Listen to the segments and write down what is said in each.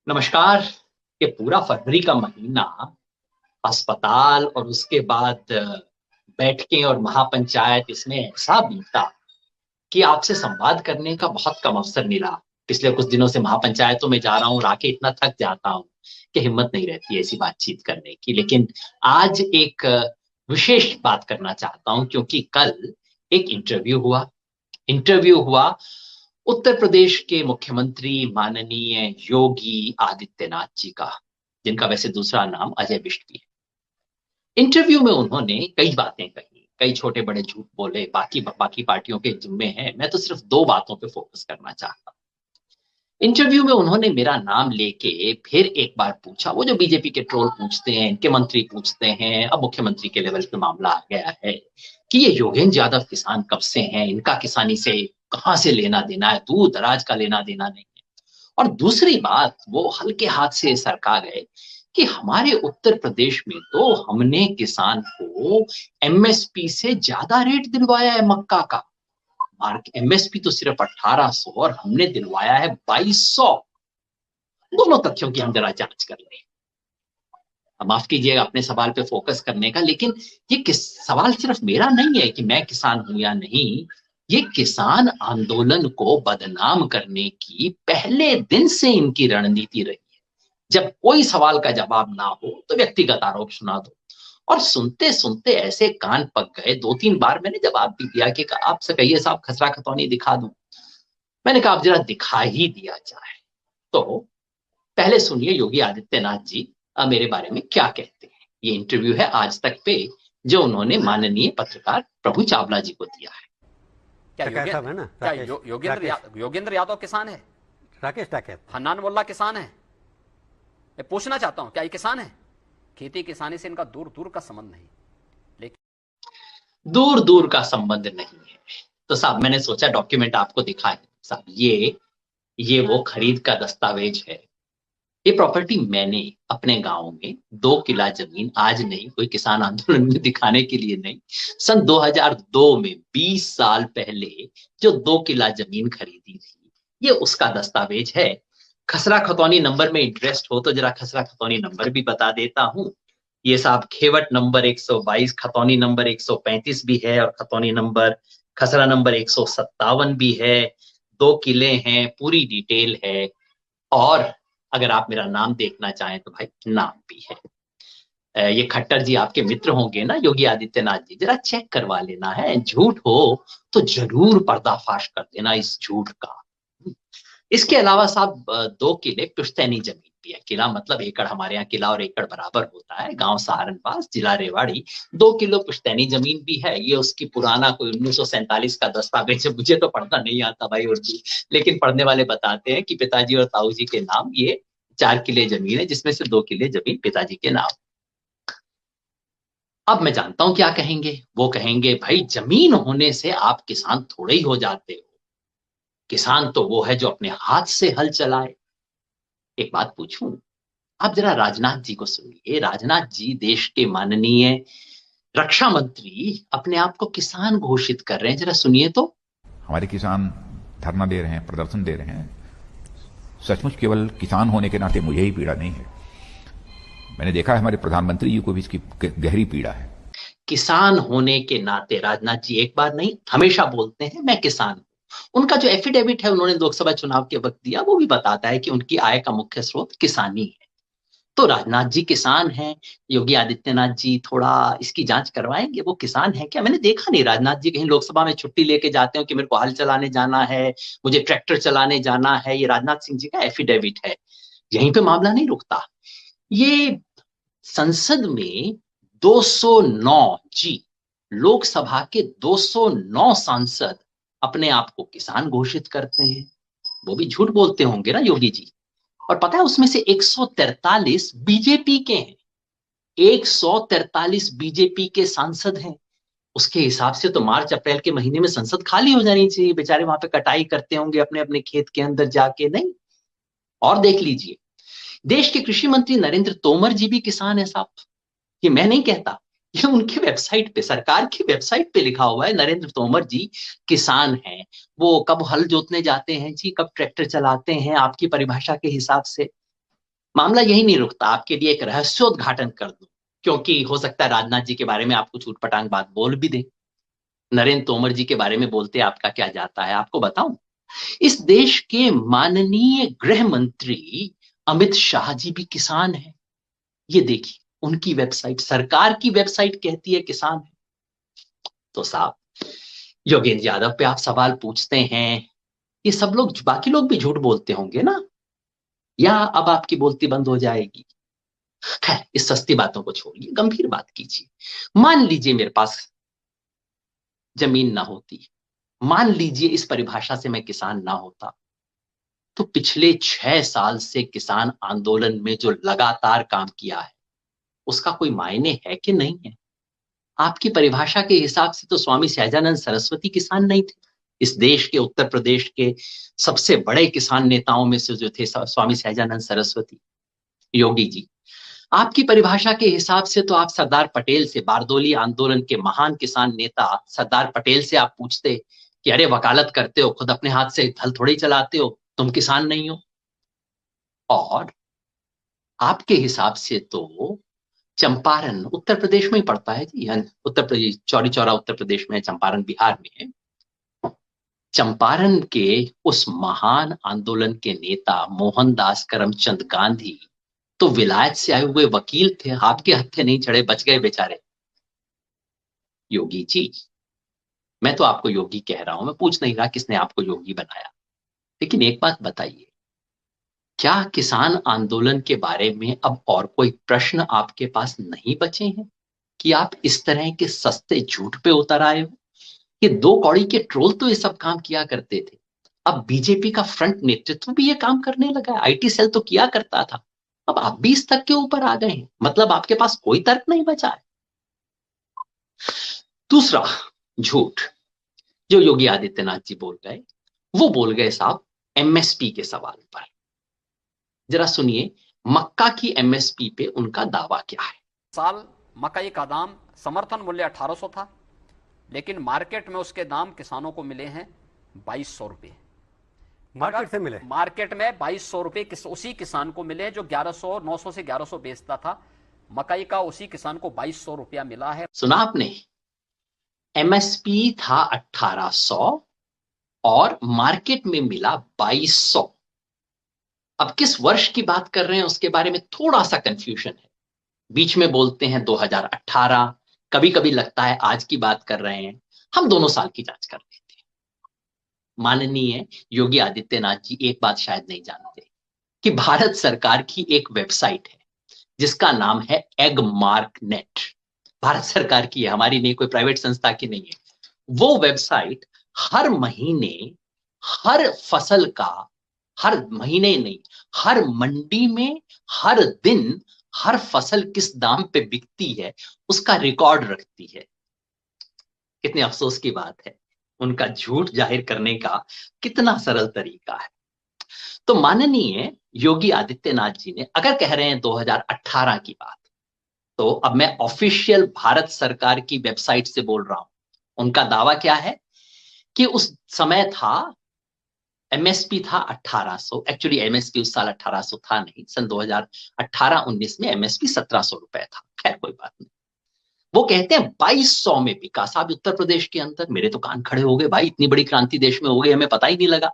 नमस्कार। ये पूरा फरवरी का महीना अस्पताल और उसके बाद बैठकें और महापंचायत इसमें ऐसा बीता कि आपसे संवाद करने का बहुत कम अवसर मिला। पिछले कुछ दिनों से महापंचायतों में जा रहा हूँ और आके इतना थक जाता हूँ कि हिम्मत नहीं रहती ऐसी बातचीत करने की। लेकिन आज एक विशेष बात करना चाहता हूँ क्योंकि कल एक इंटरव्यू हुआ उत्तर प्रदेश के मुख्यमंत्री माननीय योगी आदित्यनाथ जी का, जिनका वैसे दूसरा अजय अजय बिष्ट भी है। इंटरव्यू में उन्होंने कई बातें कही, कई छोटे बड़े झूठ बोले, बाकी बाकी पार्टियों के जिम्मे हैं। मैं तो सिर्फ दो बातों पे फोकस करना चाहता हूँ। इंटरव्यू में उन्होंने मेरा नाम लेके फिर एक बार पूछा, वो जो बीजेपी के ट्रोल पूछते हैं, इनके मंत्री पूछते हैं, अब मुख्यमंत्री के लेवल पे मामला आ गया है कि ये योगेंद्र यादव किसान कब से हैं, इनका किसानी से कहां से लेना देना है, दूर दराज का लेना देना नहीं है। और दूसरी बात, वो हल्के हाथ से सरका गए कि हमारे उत्तर प्रदेश में तो हमने किसान को एमएसपी से ज्यादा रेट दिलवाया है मक्का का। मार्क एमएसपी तो सिर्फ 1800 और हमने दिलवाया है 2200। दोनों तथ्यों की हम जरा जांच कर लें। अब माफ कीजिएगा अपने सवाल पे फोकस करने का, लेकिन ये सवाल सिर्फ मेरा नहीं है कि मैं किसान हूं या नहीं। ये किसान आंदोलन को बदनाम करने की पहले दिन से इनकी रणनीति रही है। जब कोई सवाल का जवाब ना हो तो व्यक्तिगत आरोप सुना दो। और सुनते सुनते ऐसे कान पक गए, दो तीन बार मैंने जवाब भी दिया कि आपसे कहिए साहब खसरा खतौनी दिखा दूं। मैंने कहा आप जरा दिखा ही दिया जाए। तो पहले सुनिए योगी आदित्यनाथ जी मेरे बारे में क्या कहते हैं। ये इंटरव्यू है आज तक पे जो उन्होंने माननीय पत्रकार प्रभु चावला जी को दिया है। क्या टकैत साहब है ना, योगेंद्र यादव किसान है? राकेश टकैत। हन्नान मोल्ला किसान है? मैं पूछना चाहता हूं क्या ये किसान है? खेती किसानी से इनका दूर दूर का संबंध नहीं। लेकिन दूर दूर का संबंध नहीं है। तो साहब मैंने सोचा डॉक्यूमेंट आपको दिखाए। साहब ये वो खरीद का दस्तावेज है। ये प्रॉपर्टी मैंने अपने गांव में 2 किला जमीन, आज नहीं, कोई किसान आंदोलन में दिखाने के लिए नहीं, सन 2002 में 20 साल पहले जो 2 किला जमीन खरीदी थी, ये उसका दस्तावेज है। खसरा खतौनी नंबर में इंटरेस्ट हो तो जरा खसरा खतौनी नंबर भी बता देता हूं। ये साहब खेवट नंबर 122, खतौनी नंबर 135 भी है और खतौनी नंबर खसरा नंबर 157 भी है। 2 किले हैं, पूरी डिटेल है। और अगर आप मेरा नाम देखना चाहें तो भाई नाम भी है। ये खट्टर जी आपके मित्र होंगे ना योगी आदित्यनाथ जी, जरा चेक करवा लेना है। झूठ हो तो जरूर पर्दाफाश कर देना इस झूठ का। इसके अलावा साहब 2 किले पुश्तैनी जमीन भी है। किला मतलब एकड़, हमारे यहाँ किला और एकड़ बराबर होता है। गांव सहारनपास, जिला रेवाड़ी। 2 किलो पुश्तैनी जमीन भी है। ये उसकी पुराना कोई 1947 का दस्तावेज है। मुझे तो पढ़ना नहीं आता भाई उर्दू, लेकिन पढ़ने वाले बताते हैं कि पिताजी और ताऊ जी के नाम ये 4 किले जमीन है, जिसमें से 2 किले जमीन पिताजी के नाम। अब मैं जानता हूं क्या कहेंगे। वो कहेंगे भाई जमीन होने से आप किसान थोड़े ही हो जाते हो। किसान तो वो है जो अपने हाथ से हल चलाए। एक बात पूछूं, आप जरा राजनाथ जी को सुनिए। राजनाथ जी देश के माननीय रक्षा मंत्री अपने आप को किसान घोषित कर रहे हैं, जरा सुनिए तो। हमारे किसान धरना दे रहे हैं, प्रदर्शन दे रहे हैं। सचमुच केवल किसान होने के नाते मुझे ही पीड़ा नहीं है, मैंने देखा है हमारे प्रधानमंत्री जी को भी इसकी गहरी पीड़ा है। किसान होने के नाते राजनाथ जी एक बार नहीं हमेशा बोलते हैं मैं किसान हूं। उनका जो एफिडेविट है उन्होंने लोकसभा चुनाव के वक्त दिया, वो भी बताता है कि उनकी आय का मुख्य स्रोत किसानी है। तो राजनाथ जी किसान हैं। योगी आदित्यनाथ जी थोड़ा इसकी जांच करवाएंगे, वो किसान है क्या? मैंने देखा नहीं राजनाथ जी कहीं लोकसभा में छुट्टी लेके जाते हो कि मेरे को हल चलाने जाना है, मुझे ट्रैक्टर चलाने जाना है। ये राजनाथ सिंह जी का एफिडेविट है। यहीं पे मामला नहीं रुकता। ये संसद में 209 जी, लोकसभा के 209 सांसद अपने आप को किसान घोषित करते हैं। वो भी झूठ बोलते होंगे ना योगी जी। और पता है उसमें से 143 बीजेपी के हैं। 143 बीजेपी के सांसद हैं। उसके हिसाब से तो मार्च अप्रैल के महीने में संसद खाली हो जानी चाहिए। बेचारे वहां पे कटाई करते होंगे अपने अपने खेत के अंदर जाके। नहीं। और देख लीजिए, देश के कृषि मंत्री नरेंद्र तोमर जी भी किसान है साहब। ये मैं नहीं कहता, ये उनके वेबसाइट पे, सरकार की वेबसाइट पे लिखा हुआ है, नरेंद्र तोमर जी किसान हैं। वो कब हल जोतने जाते हैं जी, कब ट्रैक्टर चलाते हैं आपकी परिभाषा के हिसाब से? मामला यही नहीं रुकता, आपके लिए एक रहस्योद्घाटन कर दूं, क्योंकि हो सकता है राजनाथ जी के बारे में आप कुछ उटपटांग बात बोल भी दे। नरेंद्र तोमर जी के बारे में बोलते आपका क्या जाता है, आपको बताऊं। इस देश के माननीय गृह मंत्री अमित शाह जी भी किसान हैं। ये देखिए, उनकी वेबसाइट, सरकार की वेबसाइट कहती है किसान है। तो साहब, योगेंद्र यादव पे आप सवाल पूछते हैं, ये सब लोग, बाकी लोग भी झूठ बोलते होंगे ना, या अब आपकी बोलती बंद हो जाएगी? खैर, इस सस्ती बातों को छोड़िए, गंभीर बात कीजिए। मान लीजिए मेरे पास जमीन ना होती, मान लीजिए इस परिभाषा से मैं किसान ना होता, तो पिछले 6 साल से किसान आंदोलन में जो लगातार काम किया है, उसका कोई मायने है कि नहीं है? आपकी परिभाषा के हिसाब से तो स्वामी सहजानंद सरस्वती किसान नहीं थे। इस देश के, उत्तर प्रदेश के सबसे बड़े किसान नेताओं में से जो थे स्वामी सहजानंद सरस्वती। योगी जी, आपकी परिभाषा के हिसाब से तो आप सरदार पटेल से, बारदोली आंदोलन के महान किसान नेता सरदार पटेल से आप पूछते कि अरे वकालत करते हो, खुद अपने हाथ से हल थोड़ी चलाते हो, तुम किसान नहीं हो। और आपके हिसाब से तो चंपारण उत्तर प्रदेश में ही पड़ता है जी, उत्तर प्रदेश, चौरी चौरा उत्तर प्रदेश में है, चंपारण बिहार में है। चंपारण के उस महान आंदोलन के नेता मोहनदास करमचंद गांधी तो विलायत से आए हुए वकील थे, आपके हत्थे नहीं चढ़े, बच गए बेचारे। योगी जी, मैं तो आपको योगी कह रहा हूं, मैं पूछ नहीं रहा किसने आपको योगी बनाया, लेकिन एक बात बताइए, क्या किसान आंदोलन के बारे में अब और कोई प्रश्न आपके पास नहीं बचे हैं कि आप इस तरह के सस्ते झूठ पे उतर आए हो? ये दो कौड़ी के ट्रोल तो ये सब काम किया करते थे, अब बीजेपी का फ्रंट नेतृत्व भी ये काम करने लगा है। आईटी सेल तो किया करता था, अब आप भी इस तक के ऊपर आ गए हैं, मतलब आपके पास कोई तर्क नहीं बचा है। दूसरा झूठ जो योगी आदित्यनाथ जी बोल गए, वो बोल गए साहब एमएसपी के सवाल पर। जरा सुनिए, मक्का की एमएसपी पे उनका दावा क्या है। साल मकई का दाम समर्थन मूल्य 1800 था, लेकिन मार्केट में उसके दाम किसानों को मिले हैं 2200 रुपए। मार्केट से मिले, मार्केट में 2200 रुपए उसी किसान को मिले जो 1100, 900 से 1100 बेचता था। मकई का उसी किसान को 2200 रुपया मिला है। सुना आपने, एमएसपी था 1800 और मार्केट में मिला 2200। अब किस वर्ष की बात कर रहे हैं उसके बारे में थोड़ा सा कंफ्यूजन है, बीच में बोलते हैं 2018, कभी कभी लगता है आज की बात कर रहे हैं। हम दोनों साल की जांच कर लेते हैं। माननीय योगी आदित्यनाथ जी एक बात शायद नहीं जानते कि भारत सरकार की एक वेबसाइट है जिसका नाम है एग मार्क नेट। भारत सरकार की है, हमारी नहीं, कोई प्राइवेट संस्था की नहीं है। वो वेबसाइट हर महीने, हर फसल का, हर महीने नहीं, हर मंडी में हर दिन हर फसल किस दाम पे बिकती है उसका रिकॉर्ड रखती है। कितने अफसोस की बात है, उनका झूठ जाहिर करने का कितना सरल तरीका है। तो माननीय योगी आदित्यनाथ जी ने अगर कह रहे हैं 2018 की बात, तो अब मैं ऑफिशियल भारत सरकार की वेबसाइट से बोल रहा हूं। उनका दावा क्या है कि उस समय था, एमएसपी था 1800, एक्चुअली एमएसपी उस साल 1800 था नहीं, सन 2018-19 में एमएसपी 1700 रुपए था। खैर कोई बात नहीं, वो कहते हैं 2200 में बिका साहब उत्तर प्रदेश के अंदर। मेरे तो कान खड़े हो गए, भाई इतनी बड़ी क्रांति देश में हो गई, हमें पता ही नहीं लगा।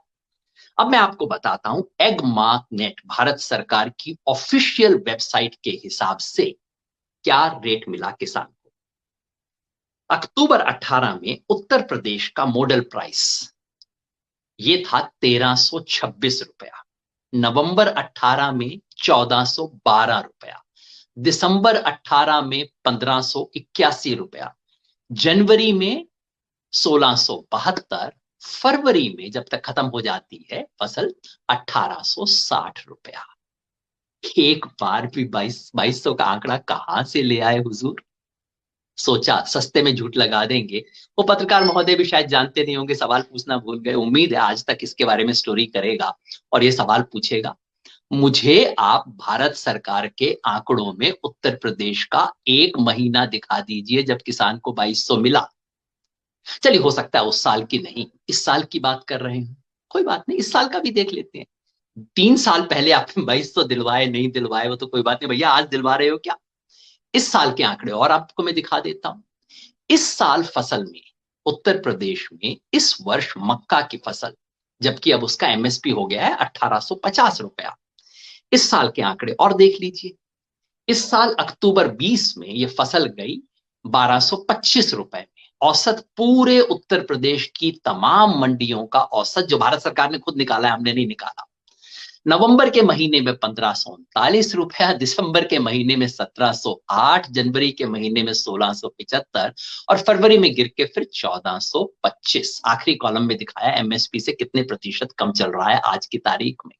अब मैं आपको बताता हूं, एग मार्क नेट भारत सरकार की ऑफिशियल वेबसाइट के हिसाब से क्या रेट मिला किसान को। अक्टूबर 18 में उत्तर प्रदेश का मॉडल प्राइस ये था 1326 रुपया, नवंबर 18 में 1412 रुपया, दिसंबर 18 में 1581 रुपया, जनवरी में 1672, फरवरी में जब तक खत्म हो जाती है फसल 1860 रुपया। एक बार भी 2200 का आंकड़ा कहां से ले आए हुजूर? सोचा सस्ते में झूठ लगा देंगे। वो पत्रकार महोदय भी शायद जानते नहीं होंगे, सवाल पूछना भूल गए। उम्मीद है आज तक इसके बारे में स्टोरी करेगा और ये सवाल पूछेगा, मुझे आप भारत सरकार के आंकड़ों में उत्तर प्रदेश का एक महीना दिखा दीजिए जब किसान को 2200 मिला। चलिए, हो सकता है उस साल की नहीं, इस साल की बात कर रहे हैं, कोई बात नहीं, इस साल का भी देख लेते हैं। 3 साल पहले आपने 2200 दिलवाए, नहीं दिलवाए वो तो कोई बात नहीं भैया, आज दिलवा रहे हो क्या? इस साल के आंकड़े और आपको मैं दिखा देता हूं। इस साल फसल में उत्तर प्रदेश में इस वर्ष मक्का की फसल, जबकि अब उसका एमएसपी हो गया है 1850 रुपया। इस साल के आंकड़े और देख लीजिए। इस साल अक्टूबर 20 में ये फसल गई 1225 रुपए में। औसत पूरे उत्तर प्रदेश की तमाम मंडियों का औसत, जो भारत सरकार ने खुद निकाला है, हमने नहीं निकाला। नवंबर के महीने में 1539 रुपया, दिसंबर के महीने में 1708, जनवरी के महीने में 1675 और फरवरी में गिर के फिर 1425। आखिरी कॉलम में दिखाया एमएसपी से कितने प्रतिशत कम चल रहा है आज की तारीख में।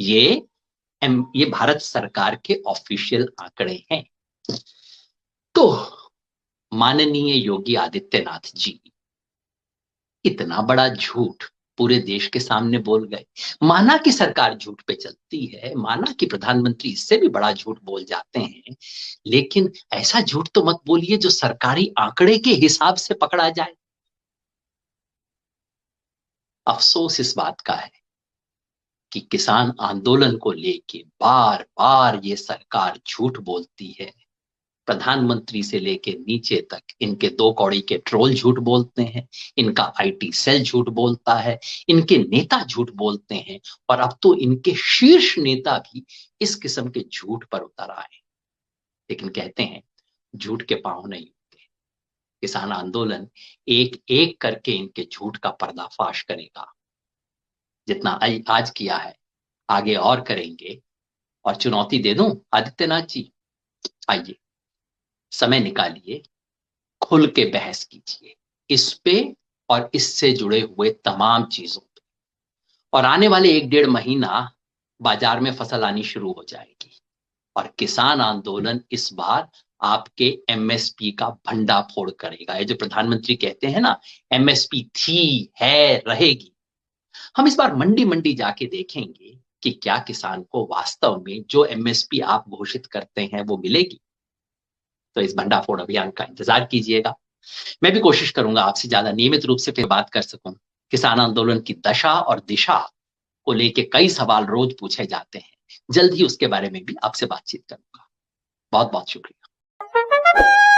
ये भारत सरकार के ऑफिशियल आंकड़े हैं। तो माननीय योगी आदित्यनाथ जी इतना बड़ा झूठ पूरे देश के सामने बोल गए। माना कि सरकार झूठ पे चलती है, माना कि प्रधानमंत्री इससे भी बड़ा झूठ बोल जाते हैं, लेकिन ऐसा झूठ तो मत बोलिए जो सरकारी आंकड़े के हिसाब से पकड़ा जाए। अफसोस इस बात का है कि किसान आंदोलन को लेके बार बार ये सरकार झूठ बोलती है। प्रधानमंत्री से लेके नीचे तक इनके दो कौड़ी के ट्रोल झूठ बोलते हैं, इनका आईटी सेल झूठ बोलता है, इनके नेता झूठ बोलते हैं, और अब तो इनके शीर्ष नेता भी इस किस्म के झूठ पर उतर आए। लेकिन कहते हैं झूठ के पांव नहीं होते। किसान आंदोलन एक एक करके इनके झूठ का पर्दाफाश करेगा। जितना आज किया है आगे और करेंगे। और चुनौती दे दूं आदित्यनाथ जी, आइए समय निकालिए, खुल के बहस कीजिए इस पे और इससे जुड़े हुए तमाम चीजों पे। और आने वाले 1-1.5 महीना बाजार में फसल आनी शुरू हो जाएगी और किसान आंदोलन इस बार आपके एमएसपी का भंडाफोड़ करेगा। ये जो प्रधानमंत्री कहते हैं ना, एमएसपी थी, है, रहेगी। हम इस बार मंडी मंडी जाके देखेंगे कि क्या किसान को वास्तव में जो एमएसपी आप घोषित करते हैं वो मिलेगी। तो इस भंडाफोड़ अभियान का इंतजार कीजिएगा। मैं भी कोशिश करूंगा आपसे ज्यादा नियमित रूप से फिर बात कर सकूं। किसान आंदोलन की दशा और दिशा को लेके कई सवाल रोज पूछे जाते हैं। जल्द ही उसके बारे में भी आपसे बातचीत करूंगा। बहुत बहुत शुक्रिया।